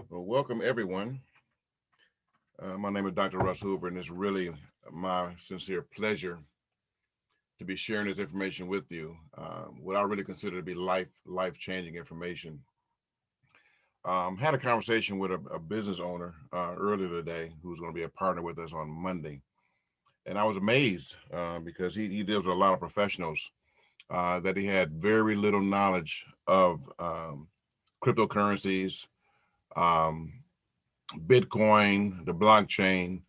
Well, welcome everyone. My name is Dr. Russ Hoover, and it's really my sincere pleasure to be sharing this information with you. What I really consider to be life changing information. Had a conversation with a business owner earlier today who's going to be a partner with us on Monday, and I was amazed because he deals with a lot of professionals that he had very little knowledge of cryptocurrencies, um, Bitcoin, the blockchain,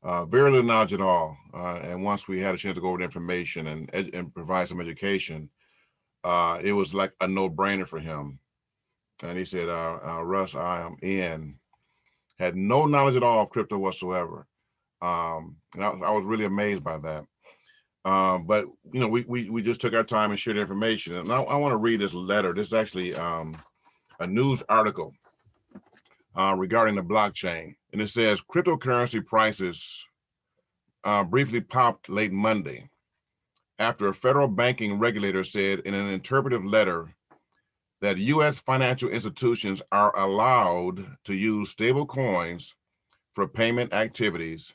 very little knowledge at all. And once we had a chance to go over the information and provide some education, it was like a no brainer for him. And he said, Russ, I am in. Had no knowledge at all of crypto whatsoever. And I was really amazed by that. But we just took our time and shared the information. And I want to read this letter. This is actually a news article regarding the blockchain. And it says cryptocurrency prices briefly popped late Monday after a federal banking regulator said in an interpretive letter that U.S. financial institutions are allowed to use stable coins for payment activities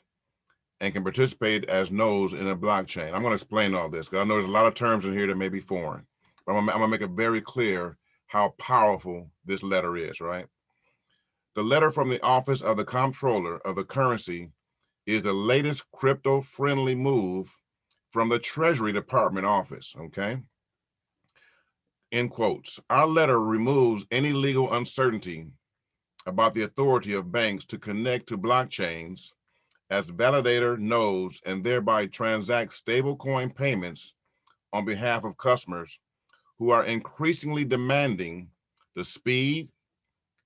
and can participate as nodes in a blockchain. I'm going to explain all this because I know there's a lot of terms in here that may be foreign, but I'm going to make it very clear how powerful this letter is, right? The letter from the Office of the Comptroller of the Currency is the latest crypto-friendly move from the Treasury Department office, okay? In quotes, our letter removes any legal uncertainty about the authority of banks to connect to blockchains as validator nodes and thereby transact stablecoin payments on behalf of customers who are increasingly demanding the speed,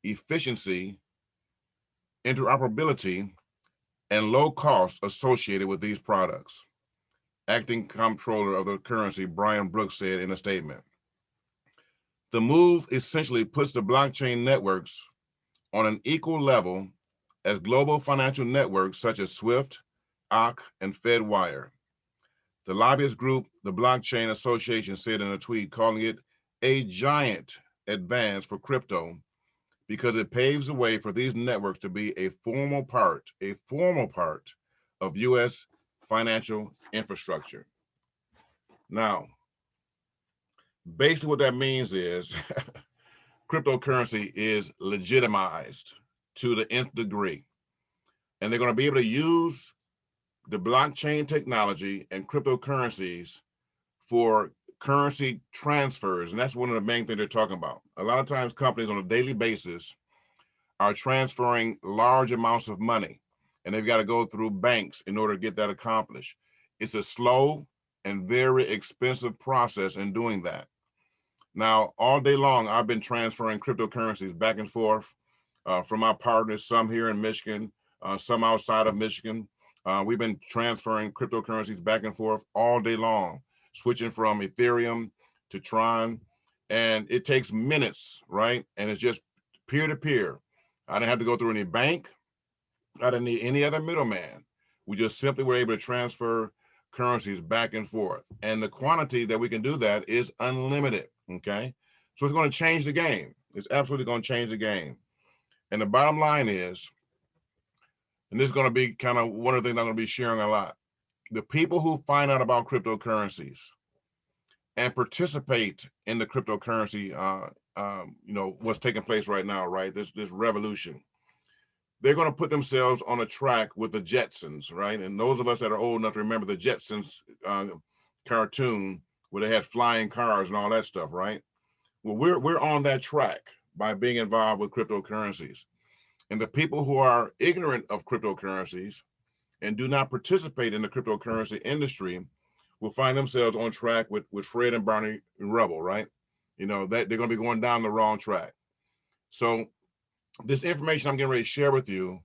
efficiency, interoperability, and low cost associated with these products. Acting Comptroller of the Currency, Brian Brooks, said in a statement. The move essentially puts the blockchain networks on an equal level as global financial networks such as SWIFT, OCC, and FedWire. The lobbyist group, the Blockchain Association, said in a tweet calling it a giant advance for crypto because it paves the way for these networks to be a formal part of U.S. financial infrastructure. Now, basically what that means is cryptocurrency is legitimized to the nth degree. And they're going to be able to use the blockchain technology and cryptocurrencies for currency transfers. And that's one of the main things they're talking about. A lot of times companies on a daily basis are transferring large amounts of money, and they've got to go through banks in order to get that accomplished. It's a slow and very expensive process in doing that. Now, all day long, I've been transferring cryptocurrencies back and forth from my partners, some here in Michigan, some outside of Michigan. We've been transferring cryptocurrencies back and forth all day long, switching from Ethereum to TRON. And it takes minutes, right? And it's just peer to peer. I didn't have to go through any bank. I didn't need any other middleman. We just simply were able to transfer currencies back and forth. And the quantity that we can do that is unlimited. Okay. So it's going to change the game. It's absolutely going to change the game. And the bottom line is, and this is going to be kind of one of the things I'm going to be sharing a lot. The people who find out about cryptocurrencies and participate in the cryptocurrency, what's taking place right now, right? This revolution. They're going to put themselves on a track with the Jetsons, right? And those of us that are old enough to remember the Jetsons cartoon where they had flying cars and all that stuff, right? Well, we're on that track by being involved with cryptocurrencies. And the people who are ignorant of cryptocurrencies and do not participate in the cryptocurrency industry will find themselves on track with Fred and Barney Rubble, right? That they're going to be going down the wrong track. So this information I'm getting ready to share with you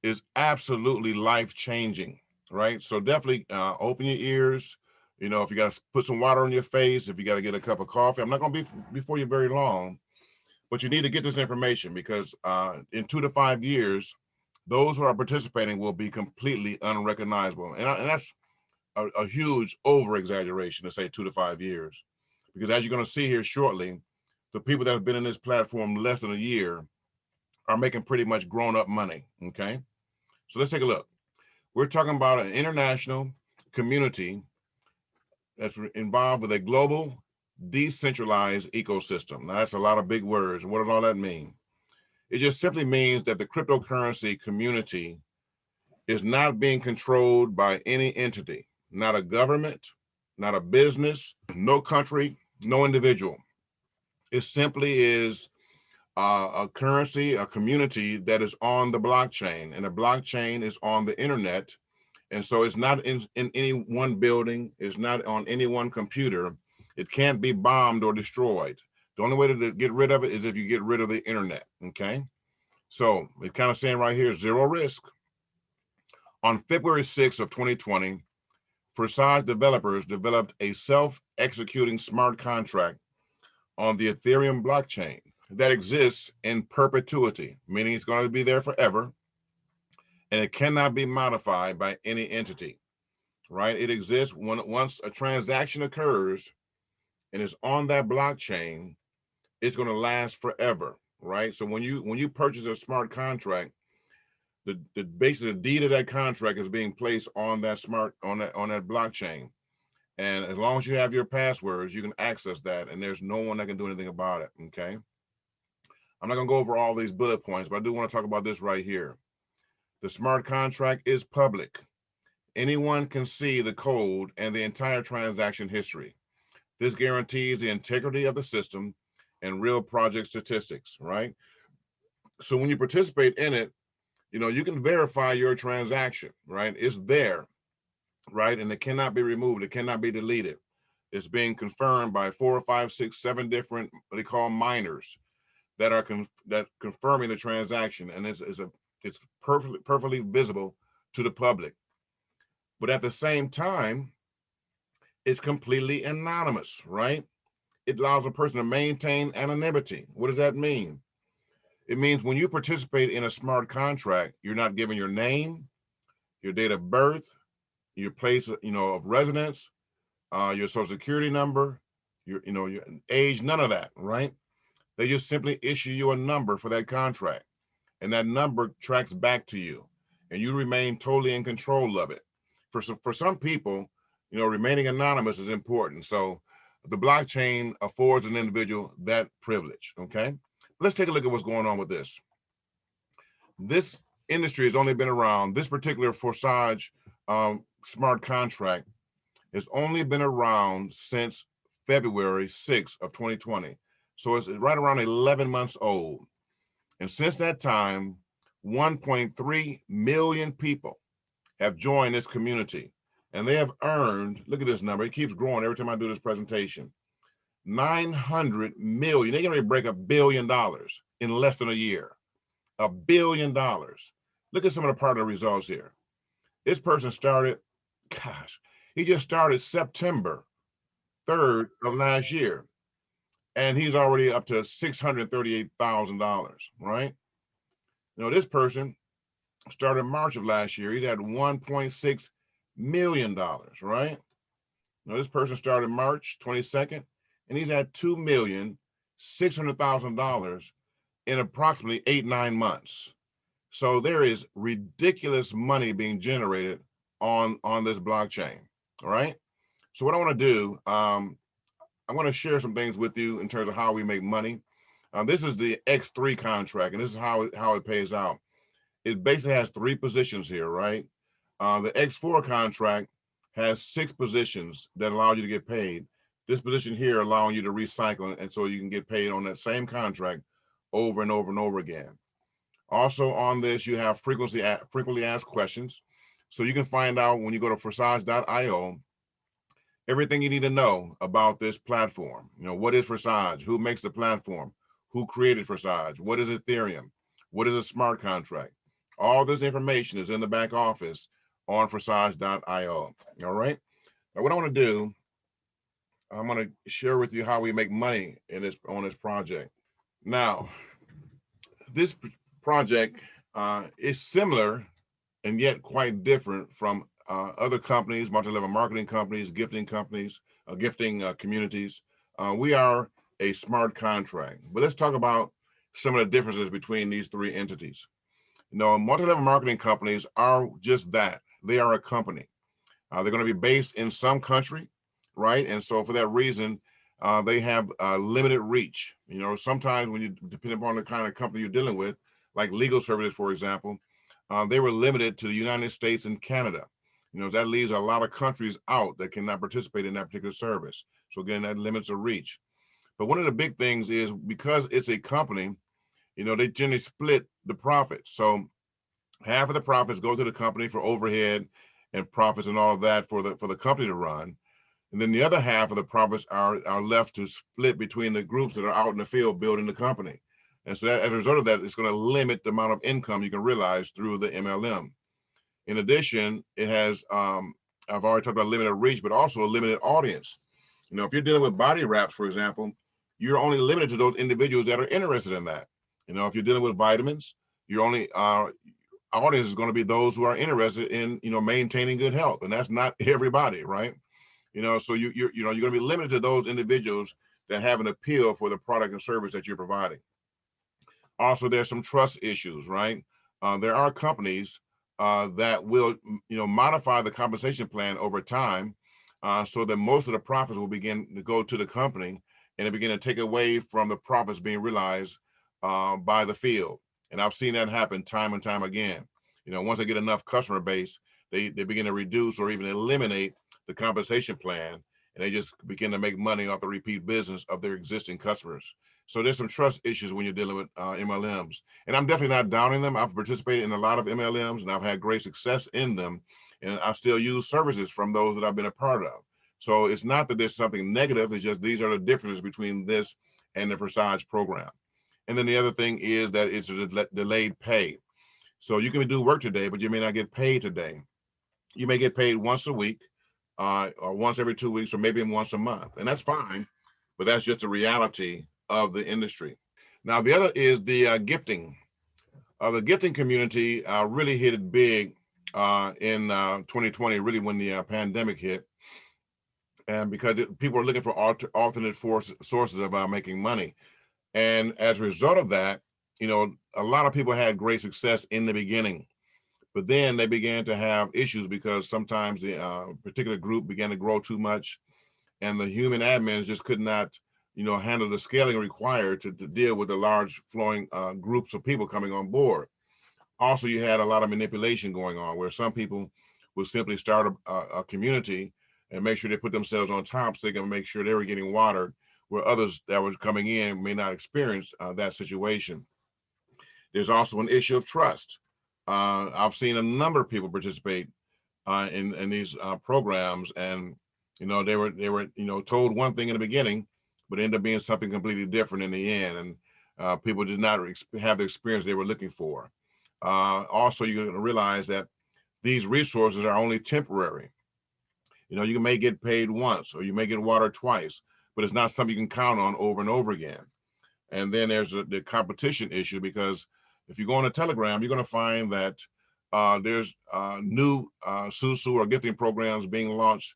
is absolutely life-changing, right? So definitely open your ears. If you got to put some water on your face, if you got to get a cup of coffee, I'm not going to be before you very long, but you need to get this information because in 2 to 5 years, those who are participating will be completely unrecognizable. And that's a huge over-exaggeration to say 2 to 5 years, because as you're going to see here shortly, the people that have been in this platform less than a year are making pretty much grown-up money, okay? So let's take a look. We're talking about an international community that's involved with a global decentralized ecosystem. Now, that's a lot of big words. What does all that mean? It just simply means that the cryptocurrency community is not being controlled by any entity, not a government, not a business, no country, no individual. It simply is a currency, a community that is on the blockchain, and the blockchain is on the internet. And so it's not in any one building, it's not on any one computer. It can't be bombed or destroyed. The only way to get rid of it is if you get rid of the internet, okay? So it's kind of saying right here, zero risk. On February 6th of 2020, FORSAGE developers developed a self-executing smart contract on the Ethereum blockchain that exists in perpetuity, meaning it's going to be there forever, and it cannot be modified by any entity, right? It exists once a transaction occurs and is on that blockchain, it's going to last forever, right? So when you purchase a smart contract, the basically the deed of that contract is being placed on that blockchain, and as long as you have your passwords, you can access that, and there's no one that can do anything about it. Okay, I'm not going to go over all these bullet points, but I do want to talk about this right here. The smart contract is public. Anyone can see the code and the entire transaction history. This guarantees the integrity of the system and real project statistics, right? So when you participate in it, you can verify your transaction, right? It's there, right? And it cannot be removed. It cannot be deleted. It's being confirmed by 4, 5, 6, 7 different, what they call miners that are confirming the transaction. And it's perfectly visible to the public. But at the same time, it's completely anonymous, right? It allows a person to maintain anonymity. What does that mean? It means when you participate in a smart contract, you're not giving your name, your date of birth, your place, of residence, your social security number, your age, none of that, right? They just simply issue you a number for that contract, and that number tracks back to you, and you remain totally in control of it. For some people, remaining anonymous is important. So the blockchain affords an individual that privilege, okay? Let's take a look at what's going on with this. This industry has only been around, this particular FORSAGE smart contract has only been around since February 6th of 2020. So it's right around 11 months old. And since that time, 1.3 million people have joined this community. And they have earned, look at this number, it keeps growing every time I do this presentation, 900 million. They're going to break $1 billion in less than a year. $1 billion. Look at some of the part of the results here. This person started, he just started September 3rd of last year, and he's already up to $638,000, right? This person started March of last year. He's at $1.6 million, right? This person started March 22nd, and he's at $2,600,000 in approximately 8-9 months. So there is ridiculous money being generated on this blockchain. All right. So what I want to do, I'm going to share some things with you in terms of how we make money. This is the X3 contract, and this is how it pays out. It basically has 3 positions here, right? The X4 contract has 6 positions that allow you to get paid. This position here allowing you to recycle, and so you can get paid on that same contract over and over and over again. Also on this, you have frequently asked questions. So you can find out when you go to forsage.io everything you need to know about this platform. What is FORSAGE? Who makes the platform? Who created FORSAGE? What is Ethereum? What is a smart contract? All this information is in the back office on forsage.io. All right. Now, what I want to do, I'm going to share with you how we make money on this project. Now, this project is similar and yet quite different from other companies, multi-level marketing companies, gifting companies, gifting communities. We are a smart contract. But let's talk about some of the differences between these three entities. Multi-level marketing companies are just that. They are a company. They're going to be based in some country, right? And so for that reason, they have limited reach. Sometimes when you, depending upon the kind of company you're dealing with, like legal services, for example, they were limited to the United States and Canada. That leaves a lot of countries out that cannot participate in that particular service. So again, that limits the reach. But one of the big things is because it's a company, they generally split the profits. So half of the profits go to the company for overhead and profits and all of that for the company to run. And then the other half of the profits are left to split between the groups that are out in the field building the company. And so that, as a result of that, it's going to limit the amount of income you can realize through the MLM. In addition, it has, I've already talked about limited reach, but also a limited audience. If you're dealing with body wraps, for example, you're only limited to those individuals that are interested in that. If you're dealing with vitamins, your only audience is going to be those who are interested in, maintaining good health. And that's not everybody, right? So you're going to be limited to those individuals that have an appeal for the product and service that you're providing. Also, there's some trust issues, right? There are companies that will, modify the compensation plan over time so that most of the profits will begin to go to the company and it begin to take away from the profits being realized by the field. And I've seen that happen time and time again. Once they get enough customer base, they begin to reduce or even eliminate the compensation plan, and they just begin to make money off the repeat business of their existing customers. So there's some trust issues when you're dealing with MLMs. And I'm definitely not downing them. I've participated in a lot of MLMs and I've had great success in them. And I still use services from those that I've been a part of. So it's not that there's something negative. It's just these are the differences between this and the FORSAGE program. And then the other thing is that it's a delayed pay. So you can do work today, but you may not get paid today. You may get paid once a week, or once every 2 weeks, or maybe once a month. And that's fine, but that's just the reality of the industry. Now, the other is the gifting. The gifting community really hit it big in 2020, really when the pandemic hit. And because people are looking for alternate sources of making money. And as a result of that, a lot of people had great success in the beginning. But then they began to have issues because sometimes the particular group began to grow too much and the human admins just could not, handle the scaling required to deal with the large flowing groups of people coming on board. Also, you had a lot of manipulation going on where some people would simply start a community and make sure they put themselves on top so they can make sure they were getting watered, where others that were coming in may not experience that situation. There's also an issue of trust. I've seen a number of people participate in these programs, and they were told one thing in the beginning, but ended up being something completely different in the end, and people did not have the experience they were looking for. Also, you're going to realize that these resources are only temporary. You may get paid once, or you may get water twice, but it's not something you can count on over and over again. And then there's the competition issue, because if you go on a Telegram, you're going to find that there's new SUSU or gifting programs being launched,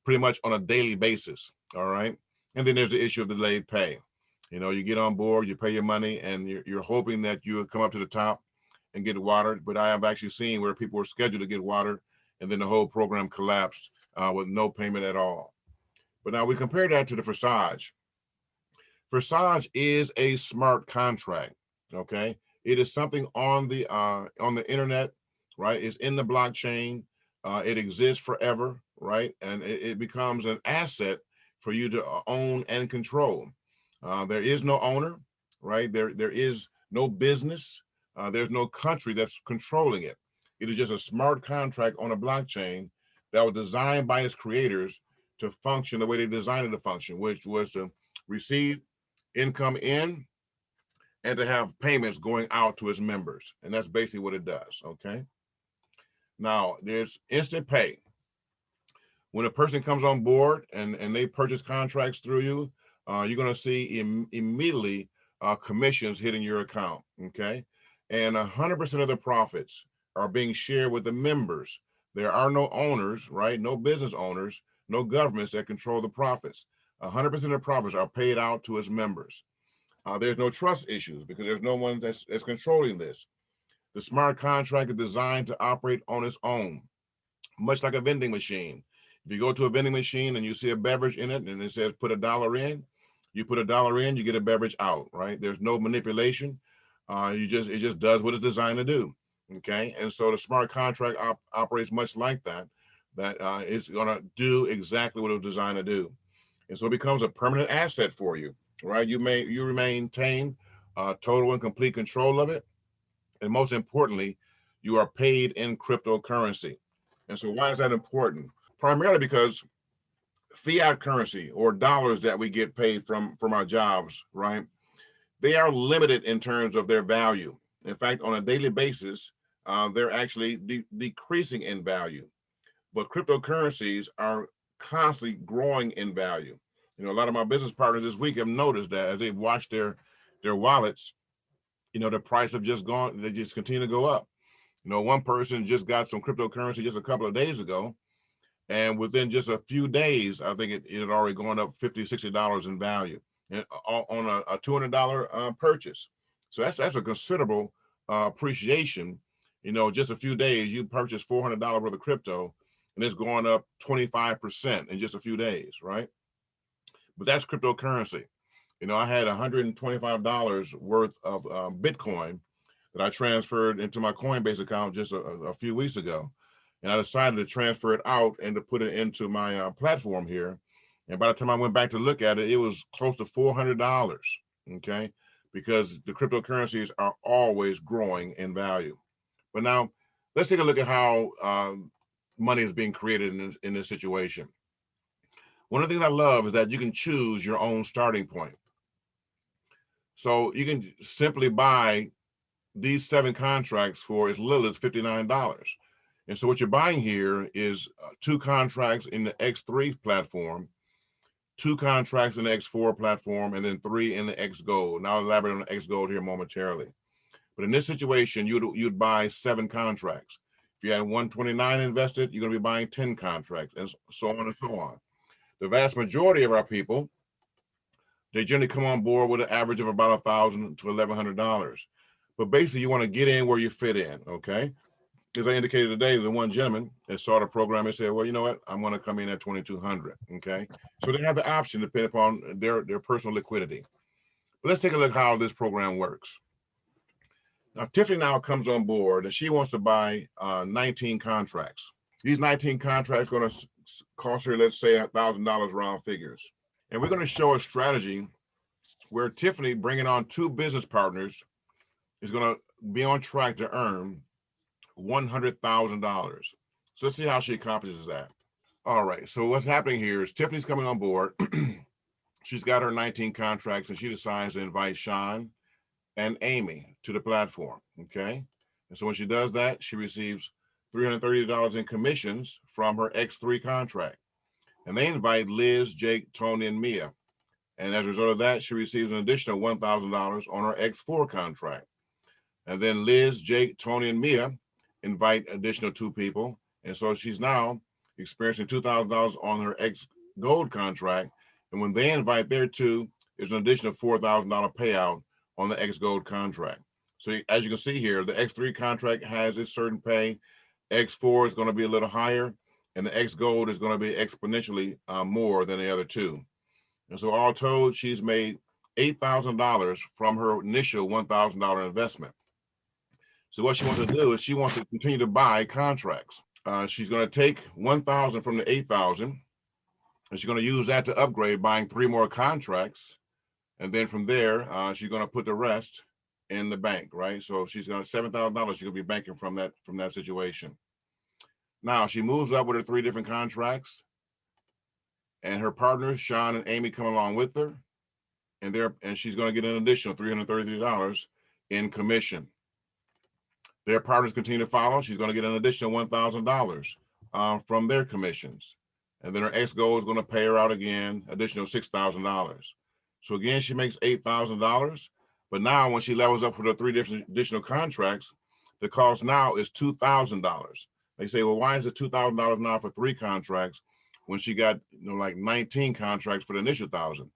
pretty much on a daily basis. All right. And then there's the issue of delayed pay. You get on board, you pay your money, and you're hoping that you come up to the top and get watered. But I have actually seen where people were scheduled to get watered, and then the whole program collapsed with no payment at all. But now we compare that to the FORSAGE. FORSAGE is a smart contract. Okay, it is something on the internet, right? It's in the blockchain. It exists forever, right? And it becomes an asset for you to own and control. There is no owner, right? There is no business. There's no country that's controlling it. It is just a smart contract on a blockchain that was designed by its creators to function the way they designed it to function, which was to receive income in and to have payments going out to its members. And that's basically what it does, okay? Now, there's instant pay. When a person comes on board and they purchase contracts through you, you're going to see immediately commissions hitting your account, okay? And 100% of the profits are being shared with the members. There are no owners, right? No business owners, no governments that control the profits. 100% of the profits are paid out to its members. There's no trust issues because there's no one that's controlling this. The smart contract is designed to operate on its own, much like a vending machine. If you go to a vending machine and you see a beverage in it and it says put $1 in, you put $1 in, you get a beverage out, right? There's no manipulation. It just does what it's designed to do. Okay, and so the smart contract operates much like that. It's going to do exactly what it was designed to do, and so it becomes a permanent asset for you, right? You maintain total and complete control of it, and most importantly, you are paid in cryptocurrency. And so why is that important? Primarily because fiat currency or dollars that we get paid from our jobs, right? They are limited in terms of their value. In fact, on a daily basis, they're actually decreasing in value. But cryptocurrencies are constantly growing in value. You know, a lot of my business partners this week have noticed that as they've watched their wallets, you know, the price have just gone, they just continue to go up. You know, one person just got some cryptocurrency just a couple of days ago, and within just a few days, I think it had already gone up $50, $60 in value on a $200 purchase. So that's a considerable appreciation. You know, just a few days, you purchase $400 worth of crypto, and it's going up 25% in just a few days, right? But that's cryptocurrency. You know, I had $125 worth of Bitcoin that I transferred into my Coinbase account just a few weeks ago. And I decided to transfer it out and to put it into my platform here. And by the time I went back to look at it, it was close to $400, okay? Because the cryptocurrencies are always growing in value. But now, let's take a look at how money is being created in this situation. One of the things I love is that you can choose your own starting point. So you can simply buy these 7 contracts for as little as $59. And so what you're buying here is 2 contracts in the X3 platform, 2 contracts in the X4 platform, and then 3 in the xGOLD. Now I'll elaborate on the xGOLD here momentarily. But in this situation, you'd buy 7 contracts. If you had 129 invested, you're going to be buying 10 contracts, and so on and so on. The vast majority of our people, they generally come on board with an average of about $1,000 to $1,100. But basically, you want to get in where you fit in, okay? As I indicated today, the one gentleman that saw the program and said, well, you know what? I'm going to come in at 2,200, okay? So they have the option depending upon their personal liquidity. But let's take a look how this program works. Now, Tiffany now comes on board and she wants to buy 19 contracts. These 19 contracts are going to cost her, let's say, $1,000 round figures. And we're going to show a strategy where Tiffany, bringing on 2 business partners, is going to be on track to earn $100,000. So let's see how she accomplishes that. All right, so what's happening here is Tiffany's coming on board. She's got her 19 contracts and she decides to invite Sean and Amy to the platform, okay? And so when she does that, she receives $330 in commissions from her X3 contract. And they invite Liz, Jake, Tony, and Mia. And as a result of that, she receives an additional $1,000 on her X4 contract. And then Liz, Jake, Tony, and Mia invite additional 2 people. And so she's now experiencing $2,000 on her xGOLD contract. And when they invite their 2, there's an additional $4,000 payout on the xGOLD contract. So as you can see here, the X3 contract has its certain pay. X4 is going to be a little higher, and the xGOLD is going to be exponentially more than the other 2. And so all told, she's made $8,000 from her initial $1,000 investment. So what she wants to do is she wants to continue to buy contracts. She's going to take $1,000 from the $8,000, and she's going to use that to upgrade, buying 3 more contracts. And then from there, she's going to put the rest in the bank, right? So she's going to $7,000. She's going to be banking from that situation. Now she moves up with her 3 different contracts, and her partners, Sean and Amy, come along with her, and she's going to get an additional $333 in commission. Their partners continue to follow. She's going to get an additional $1,000 from their commissions. And then her xGOLD is going to pay her out again, additional $6,000. So again, she makes $8,000. But now when she levels up for the 3 different additional contracts, the cost now is $2,000. They say, well, why is it $2,000 now for 3 contracts when she got like 19 contracts for the initial 1,000?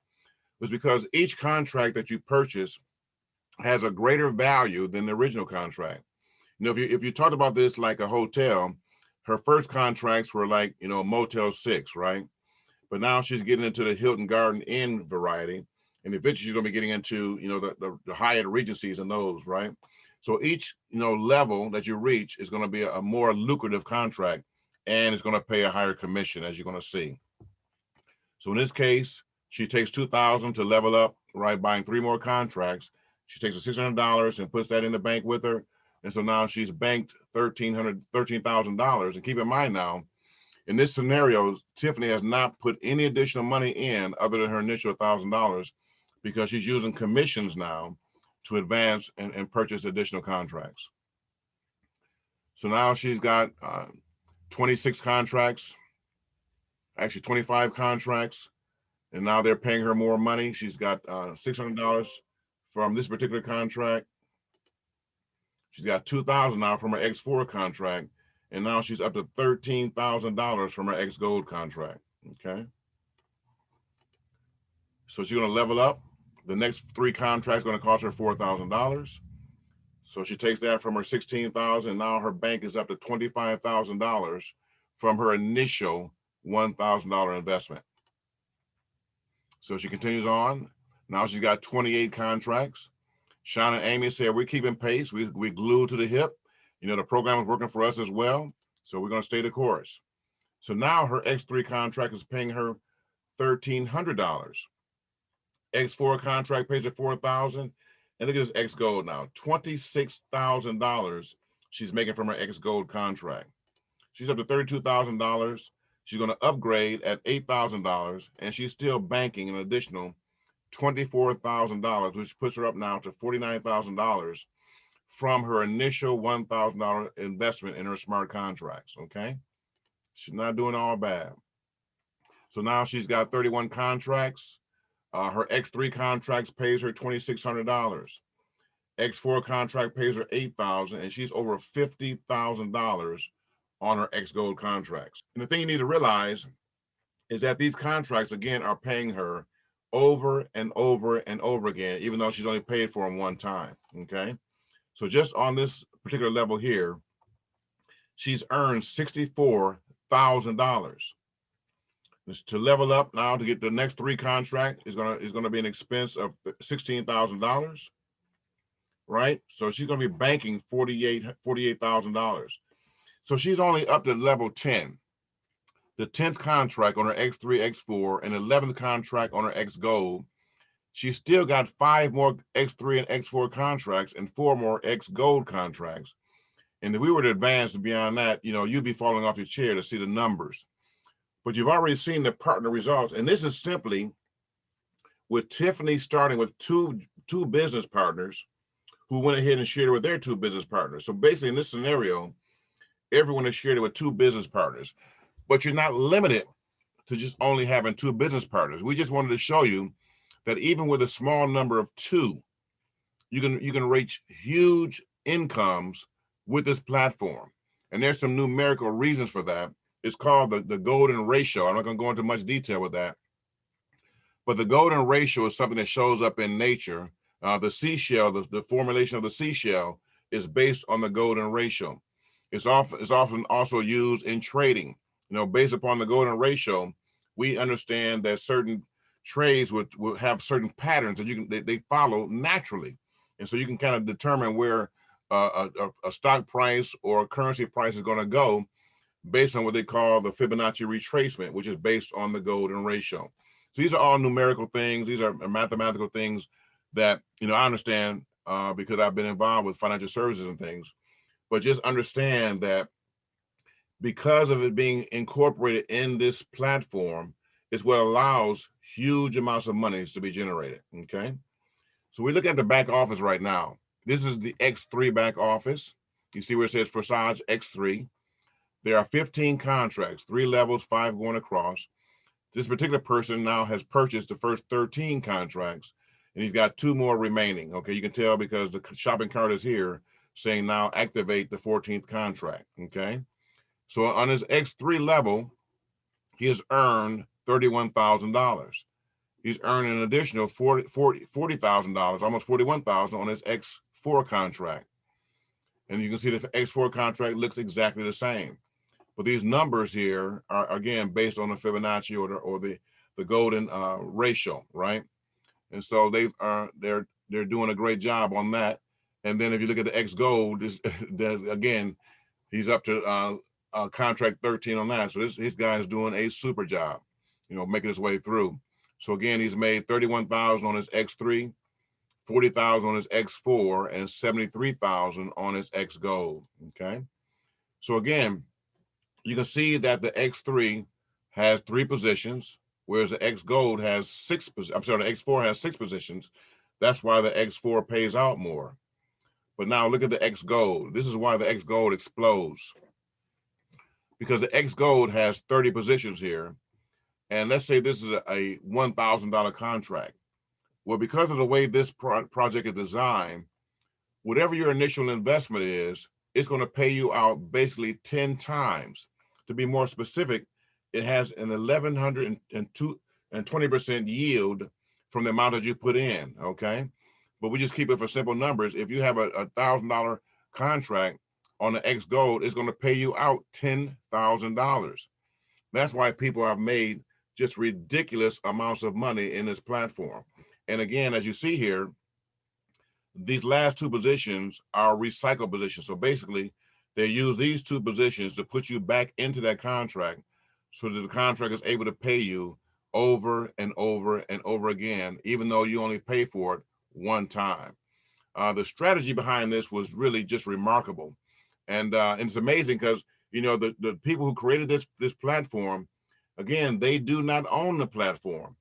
was because each contract that you purchase has a greater value than the original contract. You know, if you talked about this like a hotel, her first contracts were like, you know, Motel 6, right? But now she's getting into the Hilton Garden Inn variety, and eventually she's going to be getting into, you know, the Hyatt Regencies and those, right? So each, you know, level that you reach is going to be a more lucrative contract, and it's going to pay a higher commission, as you're going to see. So in this case, she takes $2,000 to level up, right? Buying 3 more contracts. She takes the $600 and puts that in the bank with her. And so now she's banked $13,000. And keep in mind now, in this scenario, Tiffany has not put any additional money in other than her initial $1,000 because she's using commissions now to advance and purchase additional contracts. So now she's got 26 contracts, actually 25 contracts, and now they're paying her more money. She's got $600 from this particular contract. She's got $2,000 now from her X4 contract, and now she's up to $13,000 from her xGOLD contract, okay? So she's gonna level up. The next 3 contracts gonna cost her $4,000. So she takes that from her $16,000, and now her bank is up to $25,000 from her initial $1,000 investment. So she continues on. Now she's got 28 contracts. Sean and Amy said, we're keeping pace. We glued to the hip. You know, the program is working for us as well. So we're going to stay the course. So now her X3 contract is paying her $1,300. X4 contract pays her $4,000. And look at this xGOLD now, $26,000 she's making from her xGOLD contract. She's up to $32,000. She's going to upgrade at $8,000, and she's still banking an additional $24,000, which puts her up now to $49,000 from her initial $1,000 investment in her smart contracts, okay? She's not doing all bad. So now she's got 31 contracts. Her X3 contracts pays her $2,600. X4 contract pays her $8,000, and she's over $50,000 on her xGOLD contracts. And the thing you need to realize is that these contracts, again, are paying her over and over and over again, even though she's only paid for them one time, okay? So just on this particular level here, she's earned $64,000. To level up now to get the next 3 contract is gonna be an expense of $16,000, right? So she's gonna be banking $48,000. So she's only up to level 10. The 10th contract on her X3, X4, and 11th contract on her xGOLD. She's still got 5 more X3 and X4 contracts and 4 more xGOLD contracts. And if we were to advance beyond that, you know, you'd be falling off your chair to see the numbers. But you've already seen the partner results. And this is simply with Tiffany starting with two business partners who went ahead and shared it with their 2 business partners. So basically in this scenario, everyone has shared it with 2 business partners, but you're not limited to just only having 2 business partners. We just wanted to show you that even with a small number of 2, you can reach huge incomes with this platform. And there's some numerical reasons for that. It's called the golden ratio. I'm not going to go into much detail with that. But the golden ratio is something that shows up in nature. The seashell, the formulation of the seashell is based on the golden ratio. It's often also used in trading. You know, based upon the golden ratio, we understand that certain trades would have certain patterns that they follow naturally. And so you can kind of determine where a stock price or a currency price is going to go based on what they call the Fibonacci retracement, which is based on the golden ratio. So these are all numerical things. These are mathematical things that, you know, I understand because I've been involved with financial services and things. But just understand that because of it being incorporated in this platform is what allows huge amounts of monies to be generated, okay? So we look at the back office right now. This is the X3 back office. You see where it says FORSAGE X3. There are 15 contracts, 3 levels, 5 going across. This particular person now has purchased the first 13 contracts, and he's got 2 more remaining, okay? You can tell because the shopping cart is here saying now activate the 14th contract, okay? So on his X3 level, he has earned $31,000. he's earning an additional $40,000, almost $41,000 on his X4 contract. And you can see the X4 contract looks exactly the same. But these numbers here are, again, based on the Fibonacci or the golden ratio, right? And so they're doing a great job on that. And then if you look at the xGOLD, again, he's up to contract 13 on that. So this guy is doing a super job, making his way through. So again, he's made 31,000 on his X3, 40,000 on his X4, and 73,000 on his xGOLD. Okay. So again, you can see that the X3 has 3 positions, whereas the xGOLD has 6. I'm sorry, the X4 has 6 positions. That's why the X4 pays out more. But now look at the xGOLD. This is why the xGOLD explodes, because the xGOLD has 30 positions here. And let's say this is a $1,000 contract. Well, because of the way this project is designed, whatever your initial investment is, it's going to pay you out basically 10 times. To be more specific, it has an 1,120% yield from the amount that you put in, okay? But we just keep it for simple numbers. If you have a $1,000 contract on the xGOLD, it's going to pay you out $10,000. That's why people have made just ridiculous amounts of money in this platform. And again, as you see here, these last 2 positions are recycle positions. So basically, they use these 2 positions to put you back into that contract so that the contract is able to pay you over and over and over again, even though you only pay for it one time. The strategy behind this was really just remarkable. And it's amazing because, the people who created this platform, again, they do not own the platform.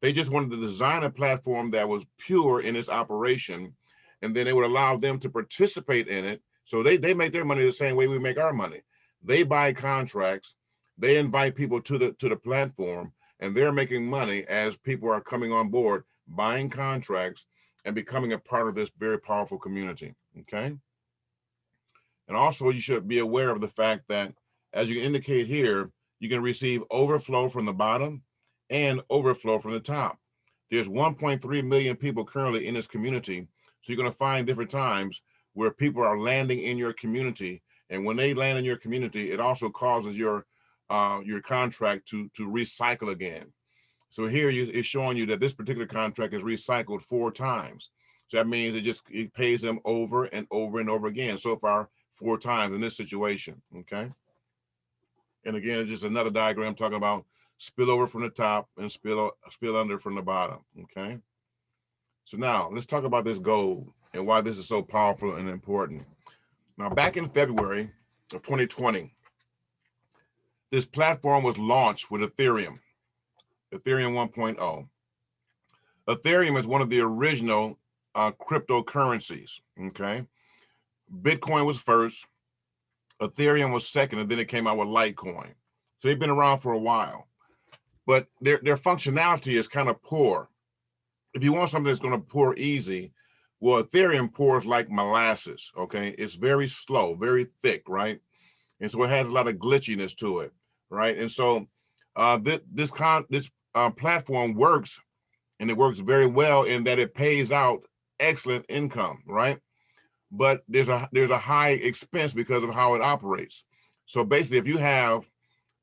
They just wanted to design a platform that was pure in its operation, and then it would allow them to participate in it. So they make their money the same way we make our money. They buy contracts, they invite people to the platform, and they're making money as people are coming on board, buying contracts, and becoming a part of this very powerful community, okay? And also, you should be aware of the fact that, as you indicate here, you can receive overflow from the bottom and overflow from the top. There's 1.3 million people currently in this community, so you're going to find different times where people are landing in your community, and when they land in your community, it also causes your contract to recycle again. So here it's showing you that this particular contract is recycled 4 times. So that means it pays them over and over and over again. So far, 4 times in this situation, okay? And again, it's just another diagram talking about spillover from the top and spill under from the bottom, okay? So now let's talk about this gold and why this is so powerful and important. Now, back in February of 2020, this platform was launched with Ethereum 1.0. Ethereum is one of the original cryptocurrencies, okay? Bitcoin was first, Ethereum was second, and then it came out with Litecoin. So they've been around for a while, but their functionality is kind of poor. If you want something that's going to pour easy, well, Ethereum pours like molasses, okay? It's very slow, very thick, right? And so it has a lot of glitchiness to it, right? And so this platform works, and it works very well in that it pays out excellent income, right? But there's a high expense because of how it operates. So basically, if you have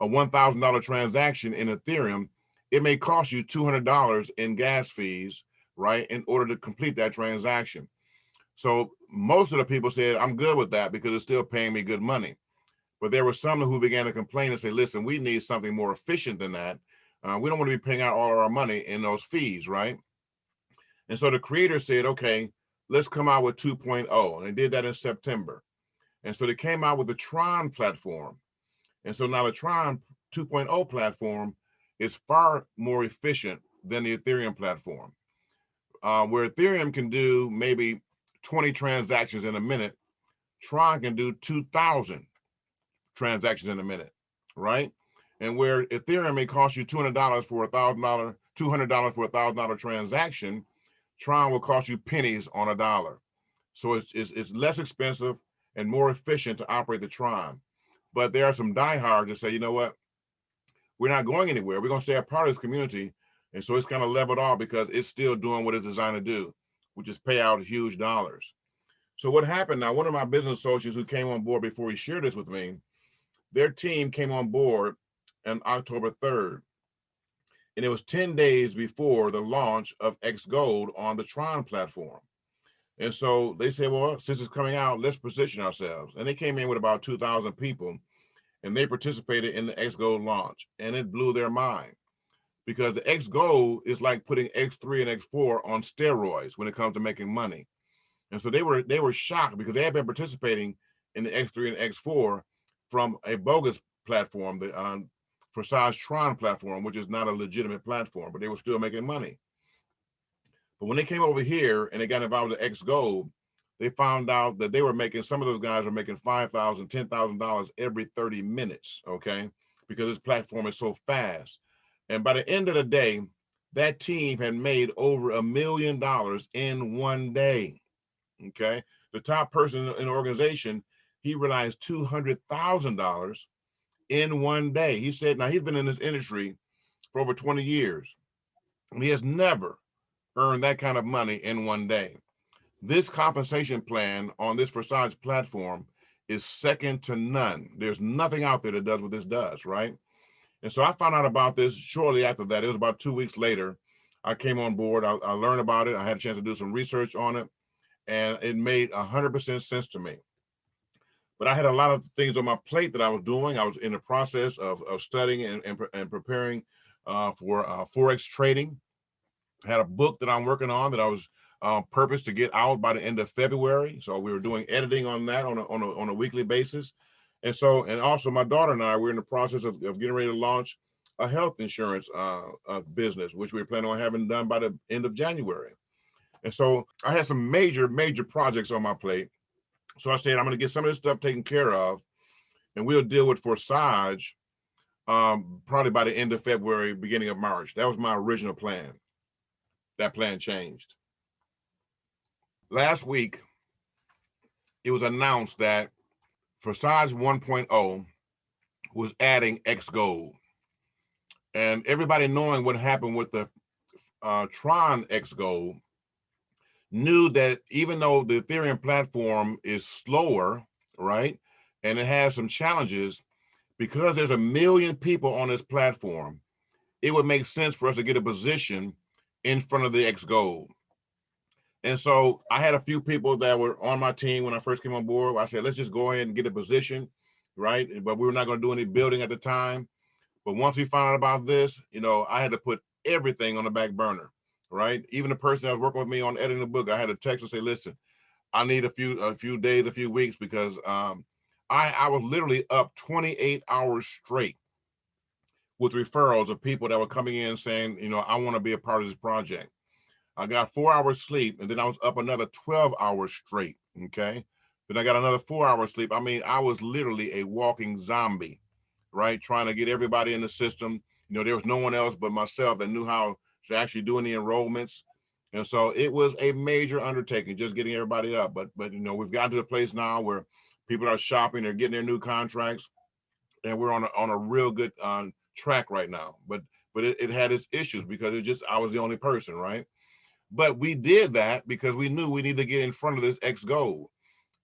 a $1,000 transaction in Ethereum, it may cost you $200 in gas fees, right, in order to complete that transaction. So most of the people said, I'm good with that because it's still paying me good money. But there were some who began to complain and say, listen, we need something more efficient than that. We don't want to be paying out all of our money in those fees, right? And so the creator said, okay, let's come out with 2.0. And they did that in September. And so they came out with the TRON platform. And so now the TRON 2.0 platform is far more efficient than the Ethereum platform. Where Ethereum can do maybe 20 transactions in a minute, TRON can do 2,000 transactions in a minute, right? And where Ethereum may cost you $200 for $1,000, $200 for $1,000 transaction, TRON will cost you pennies on a dollar. So it's less expensive and more efficient to operate the TRON. But there are some diehards that say, you know what? We're not going anywhere. We're going to stay a part of this community. And so it's kind of leveled off because it's still doing what it's designed to do, which is pay out huge dollars. So what happened now, one of my business associates who came on board before he shared this with me, their team came on board on October 3rd. And it was 10 days before the launch of xGOLD on the TRON platform. And so they said, well, since it's coming out, let's position ourselves. And they came in with about 2,000 people, and they participated in the xGOLD launch. And it blew their mind because the xGOLD is like putting X3 and X4 on steroids when it comes to making money. And so they were shocked because they had been participating in the X3 and X4 from a bogus platform, the FORSAGE TRON platform, which is not a legitimate platform, but they were still making money. But when they came over here and they got involved with xGOLD, they found out that they were making, some of those guys are making $5,000, $10,000 every 30 minutes, okay? Because this platform is so fast. And by the end of the day, that team had made over $1 million in one day, okay? The top person in the organization, he realized $200,000 in one day. He said, now he's been in this industry for over 20 years, and he has never earned that kind of money in one day. This compensation plan on this FORSAGE platform is second to none. There's nothing out there that does what this does, right? And so I found out about this shortly after that. It was about 2 weeks later. I came on board. I learned about it. I had a chance to do some research on it, and it made 100% sense to me. But I had a lot of things on my plate that I was doing. I was in the process of studying and preparing for Forex trading. I had a book that I'm working on that I was purposed to get out by the end of February. So we were doing editing on that on a weekly basis. And so, and also my daughter and I, we're in the process of getting ready to launch a health insurance business, which we're planning on having done by the end of January. And so I had some major projects on my plate. So I said, I'm going to get some of this stuff taken care of, and we'll deal with FORSAGE probably by the end of February, beginning of March. That was my original plan. That plan changed. Last week, it was announced that FORSAGE 1.0 was adding xGOLD. And everybody knowing what happened with the TRON xGOLD knew that even though the Ethereum platform is slower, right, and it has some challenges, because there's 1 million people on this platform, it would make sense for us to get a position in front of the xGOLD. And so I had a few people that were on my team when I first came on board. I said, let's just go ahead and get a position, right? But we were not going to do any building at the time. But once we found out about this, you know, I had to put everything on the back burner, right? Even the person that was working with me on editing the book, I had to text and say, listen, I need a few days, a few weeks, because I was literally up 28 hours straight with referrals of people that were coming in saying, you know, I want to be a part of this project. I got 4 hours sleep, and then I was up another 12 hours straight, okay? Then I got another 4 hours sleep. I mean, I was literally a walking zombie, right? Trying to get everybody in the system. You know, there was no one else but myself that knew how to actually do any enrollments. And so it was a major undertaking, just getting everybody up. But you know, we've gotten to the place now where people are shopping, they're getting their new contracts, and we're on a real good track right now. But it had its issues because I was the only person, right? But we did that because we knew we needed to get in front of this xGOLD.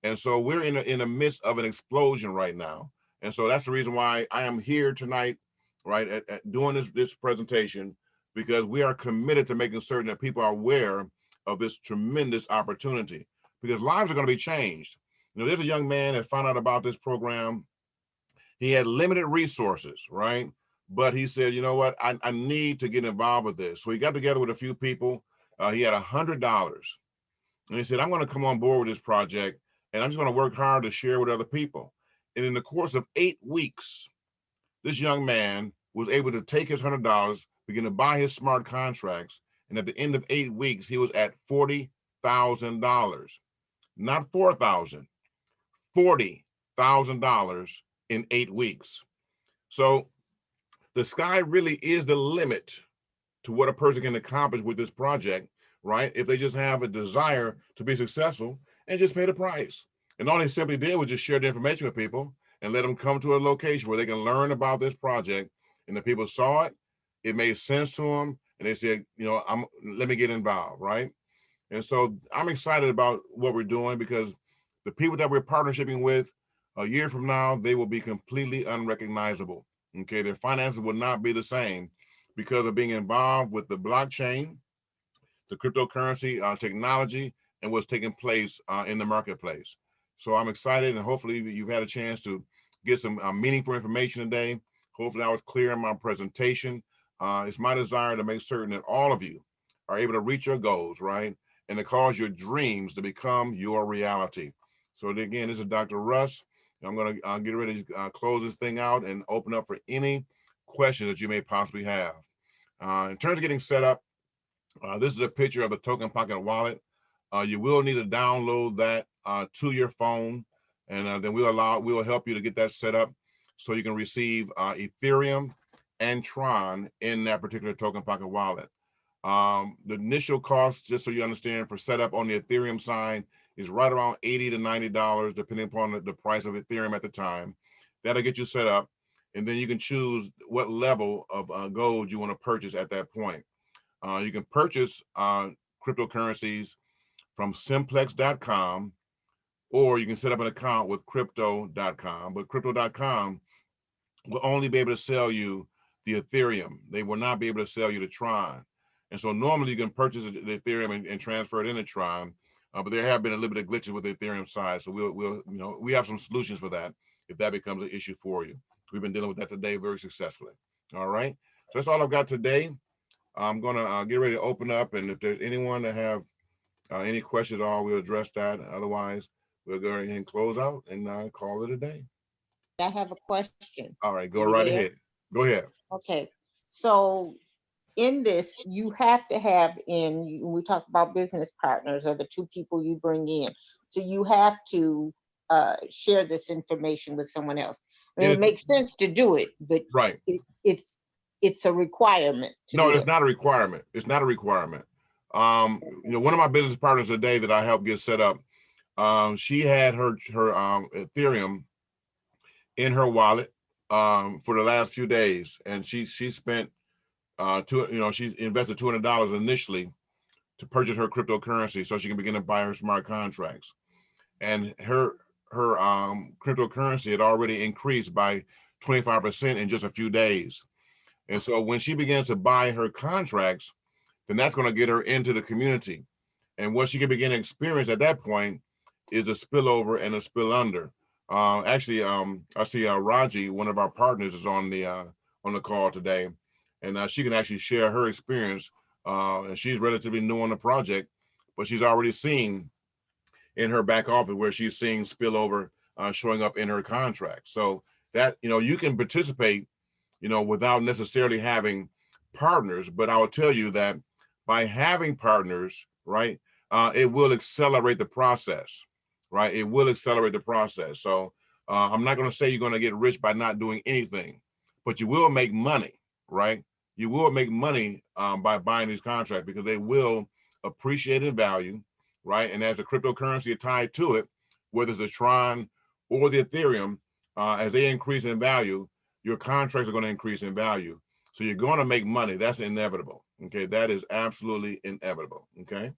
And so we're in the midst of an explosion right now. And so that's the reason why I am here tonight, right, at doing this presentation, because we are committed to making certain that people are aware of this tremendous opportunity, because lives are going to be changed. You know, there's a young man that found out about this program. He had limited resources, right? But he said, you know what, I need to get involved with this. So he got together with a few people. He had $100, and he said, I'm going to come on board with this project, and I'm just going to work hard to share with other people. And in the course of 8 weeks, this young man was able to take his $100, begin to buy his smart contracts, and at the end of 8 weeks, he was at $40,000, not $4,000, $40,000 in 8 weeks. So the sky really is the limit to what a person can accomplish with this project, right? If they just have a desire to be successful and just pay the price. And all they simply did was just share the information with people and let them come to a location where they can learn about this project. And the people saw it, it made sense to them, and they said, let me get involved, right? And so I'm excited about what we're doing, because the people that we're partnershiping with, a year from now, they will be completely unrecognizable. Okay, their finances will not be the same because of being involved with the blockchain, the cryptocurrency technology, and what's taking place in the marketplace. So I'm excited, and hopefully you've had a chance to get some meaningful information today. Hopefully I was clear in my presentation. It's my desire to make certain that all of you are able to reach your goals, right? And to cause your dreams to become your reality. So again, this is Dr. Russ. I'm going to get ready to close this thing out and open up for any questions that you may possibly have. In terms of getting set up, this is a picture of the Token Pocket wallet. You will need to download that to your phone, and then we'll help you to get that set up so you can receive Ethereum and Tron in that particular Token Pocket wallet. The initial cost, just so you understand, for setup on the Ethereum side is right around $80 to $90, depending upon the price of Ethereum at the time. That'll get you set up, and then you can choose what level of gold you want to purchase at that point. You can purchase cryptocurrencies from simplex.com, or you can set up an account with crypto.com. But crypto.com will only be able to sell you the Ethereum. They will not be able to sell you the Tron. And so normally you can purchase the Ethereum and transfer it into Tron, but there have been a little bit of glitches with the Ethereum side. So we have some solutions for that if that becomes an issue for you. We've been dealing with that today very successfully. All right. So that's all I've got today. I'm going to get ready to open up, and if there's anyone that have any questions at all, we'll address that. Otherwise, we'll go ahead and close out and call it a day. I have a question. All right, go right ahead. Go ahead. Okay, so in this, you have to have we talk about business partners or the two people you bring in. So you have to share this information with someone else. I mean, it makes sense to do it, but right. It's a requirement. No, it's not a requirement. It's not a requirement. One of my business partners today that I helped get set up, she had her Ethereum in her wallet for the last few days, and she spent she invested $200 initially to purchase her cryptocurrency so she can begin to buy her smart contracts, and her cryptocurrency had already increased by 25% in just a few days. And so when she begins to buy her contracts, then that's going to get her into the community. And what she can begin to experience at that point is a spillover and a spill under. I see Raji, one of our partners, is on the call today, and she can actually share her experience. And she's relatively new on the project, but she's already seen in her back office where she's seeing spillover showing up in her contract. So that, you can participate, without necessarily having partners. But I will tell you that by having partners, right, it will accelerate the process, right? It will accelerate the process. So I'm not going to say you're going to get rich by not doing anything, but you will make money, right? You will make money by buying these contracts, because they will appreciate in value, right? And as the cryptocurrency is tied to it, whether it's the Tron or the Ethereum, as they increase in value, your contracts are going to increase in value. So you're going to make money. That's inevitable. Okay. That is absolutely inevitable. Okay.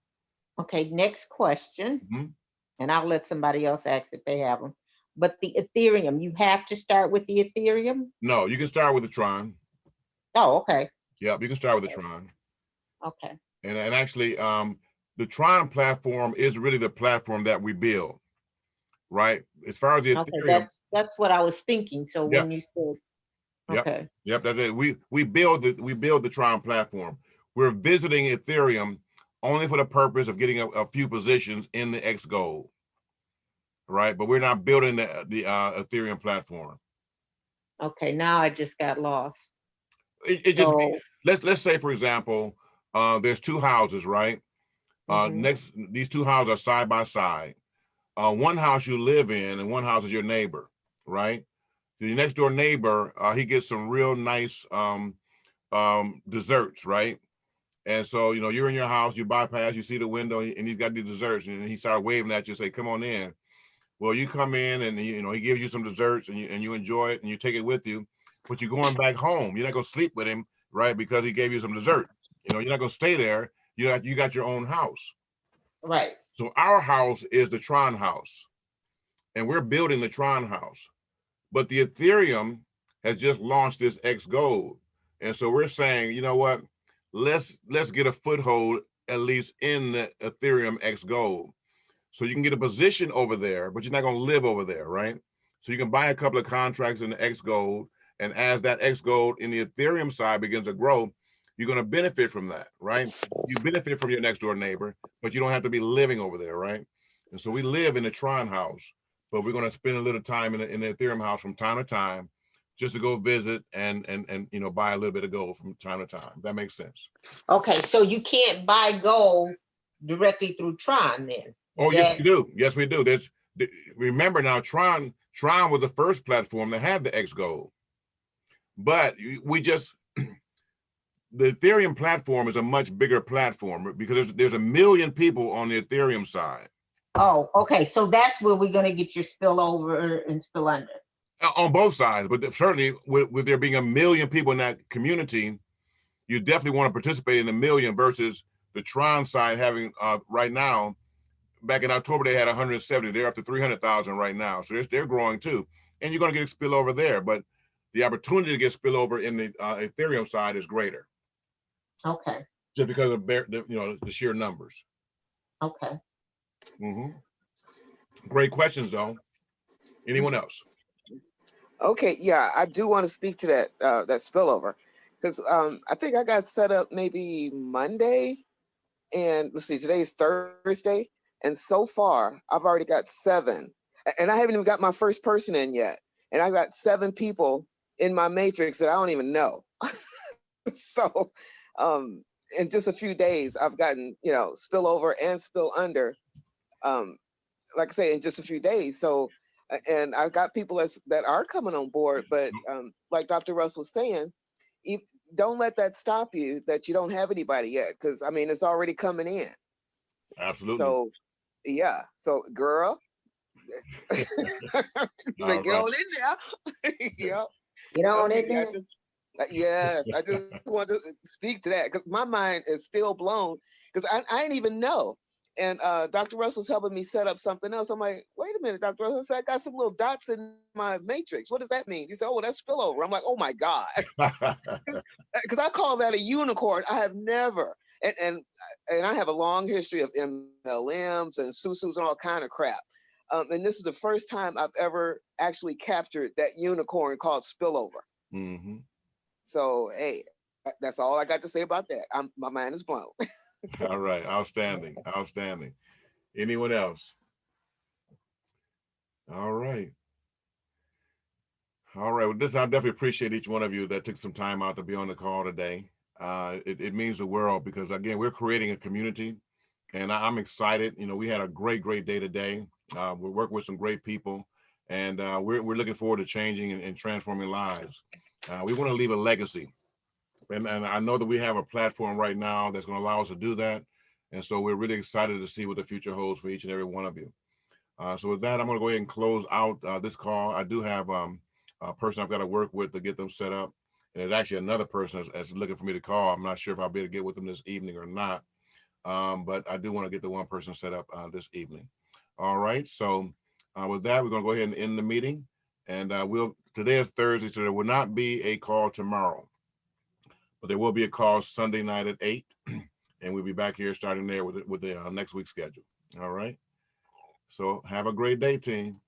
Okay. Next question. And I'll let somebody else ask if they have them. But the Ethereum, you have to start with the Ethereum? No, you can start with the Tron. Oh, okay. Yep, you can start with the Tron. Okay. And actually, the Tron platform is really the platform that we build, right? As far as the Ethereum, that's what I was thinking. So when you said, okay, yep, that's it. We build the Tron platform. We're visiting Ethereum only for the purpose of getting a few positions in the xGOLD, right? But we're not building the Ethereum platform. Okay, now I just got lost. Let's say, for example, there's two houses, right? These two houses are side by side. One house you live in and one house is your neighbor, right? The next door neighbor, he gets some real nice desserts, right? And so, you're in your house, you bypass, you see the window, and he's got these desserts, and he started waving at you, say, come on in. Well, you come in, and he gives you some desserts, and you enjoy it, and you take it with you, but you're going back home. You're not going to sleep with him, right? Because he gave you some dessert. You know, you're not going to stay there. You got your own house. Right. So our house is the Tron house, and we're building the Tron house. But the Ethereum has just launched this xGOLD, and so we're saying, you know what? Let's get a foothold at least in the Ethereum xGOLD, so you can get a position over there, but you're not going to live over there, right? So you can buy a couple of contracts in the xGOLD, and as that xGOLD in the Ethereum side begins to grow, you're going to benefit from that, right? You benefit from your next door neighbor, but you don't have to be living over there, right? And so we live in the Tron house, but we're going to spend a little time in the Ethereum house from time to time, just to go visit and buy a little bit of gold from time to time. That makes sense. Okay, so you can't buy gold directly through Tron then? Oh, yes, we do. Yes, we do. Remember now, Tron was the first platform that had the xGOLD, but the Ethereum platform is a much bigger platform because there's 1 million people on the Ethereum side. Oh, okay. So that's where we're going to get your spillover and spill under. On both sides, but certainly with there being 1 million people in that community, you definitely want to participate in 1 million versus the Tron side having right now. Back in October, they had 170. They're up to 300,000 right now. So they're growing too. And you're going to get a spillover there. But the opportunity to get spillover in the Ethereum side is greater. Okay. Just because of the sheer numbers. Okay. Great questions, though. Anyone else? Okay, yeah, I do want to speak to that that spillover, because I think I got set up maybe Monday, and let's see, today's Thursday, and so far I've already got 7, and I haven't even got my first person in yet, and I've got 7 people in my matrix that I don't even know. So in just a few days, I've gotten spillover and spill under, like I say, in just a few days. So, and I've got people that are coming on board, but like Dr. Russ was saying, don't let that stop you that you don't have anybody yet, because I mean it's already coming in. Absolutely. So yeah, so girl, get on in there. Yep. Get on in there. Yes, I just want to speak to that because my mind is still blown, because I didn't even know. And Dr. Russell's helping me set up something else. I'm like, wait a minute, Dr. Russell, I got some little dots in my matrix. What does that mean? He said, oh, that's spillover. I'm like, oh my God. Because I call that a unicorn. I have never, and I have a long history of MLMs and susus and all kind of crap. And this is the first time I've ever actually captured that unicorn called spillover. So, hey, that's all I got to say about that. My mind is blown. All right. Outstanding. Outstanding. Anyone else? All right. All right. Well, I definitely appreciate each one of you that took some time out to be on the call today. It means the world because, again, we're creating a community, and I'm excited. We had a great day today. We're working with some great people, and we're looking forward to changing and transforming lives. We want to leave a legacy. And I know that we have a platform right now that's going to allow us to do that. And so we're really excited to see what the future holds for each and every one of you. So with that, I'm going to go ahead and close out this call. I do have a person I've got to work with to get them set up. And there's actually another person that's looking for me to call. I'm not sure if I'll be able to get with them this evening or not. But I do want to get the one person set up this evening. All right. So with that, we're going to go ahead and end the meeting. And today is Thursday, so there will not be a call tomorrow. But there will be a call Sunday night at 8, and we'll be back here starting there with the next week's schedule. All right. So have a great day, team.